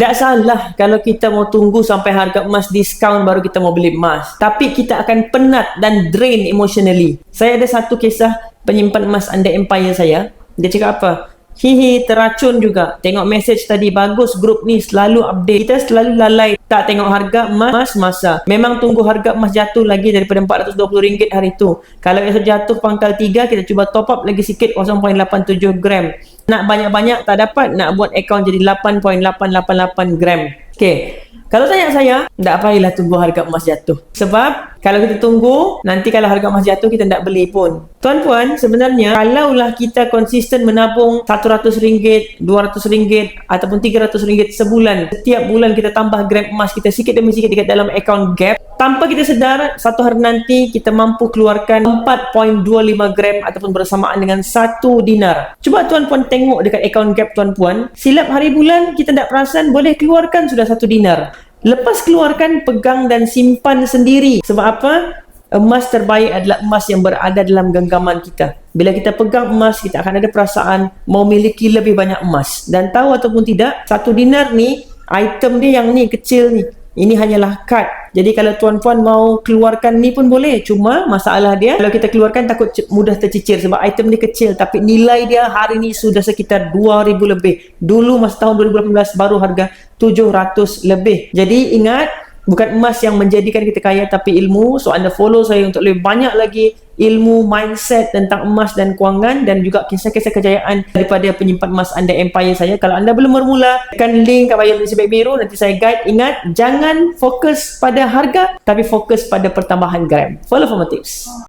Tak salah kalau kita mau tunggu sampai harga emas diskaun baru kita mau beli emas. Tapi kita akan penat dan drain emotionally. Saya ada satu kisah penyimpan emas under empire saya. Dia cakap apa? Hihi, teracun juga. Tengok message tadi, bagus grup ni selalu update. Kita selalu lalai tak tengok harga emas masa. Memang tunggu harga emas jatuh lagi daripada RM420 hari tu. Kalau esok jatuh pangkal 3, kita cuba top up lagi sikit 0.87 gram. Nak banyak-banyak tak dapat, nak buat akaun jadi 8.888 gram. Okey. Kalau tanya saya, tak payahlah tunggu harga emas jatuh. Sebab kalau kita tunggu, nanti kalau harga emas jatuh kita tak beli pun. Tuan-puan, sebenarnya kalaulah kita konsisten menabung RM100, RM200 ataupun RM300 sebulan, setiap bulan kita tambah gram emas kita sikit demi sikit dekat dalam akaun Gap, tanpa kita sedar, satu hari nanti kita mampu keluarkan 4.25 gram ataupun bersamaan dengan 1 dinar. Cuba tuan-puan tengok dekat akaun Gap tuan-puan, silap hari bulan kita tak perasan boleh keluarkan sudah 1 dinar. Lepas keluarkan, pegang dan simpan sendiri. Sebab apa? Emas terbaik adalah emas yang berada dalam genggaman kita. Bila kita pegang emas, kita akan ada perasaan memiliki lebih banyak emas. Dan tahu ataupun tidak, 1 dinar ni, item dia yang ni kecil ni. Ini hanyalah kad. Jadi kalau tuan-puan mau keluarkan ni pun boleh. Cuma masalah dia, kalau kita keluarkan takut mudah tercicir. Sebab item ni kecil. Tapi nilai dia hari ni sudah sekitar 2,000 lebih. Dulu masa tahun 2018 baru harga 700 lebih. Jadi ingat, bukan emas yang menjadikan kita kaya, tapi ilmu. So anda follow saya untuk lebih banyak lagi ilmu, mindset tentang emas dan kewangan, dan juga kisah-kisah kejayaan daripada penyimpan emas under empire saya. Kalau anda belum bermula, tekan link kat bio Malaysia Baik Biru, nanti saya guide. Ingat, jangan fokus pada harga, tapi fokus pada pertambahan gram. Follow for more tips.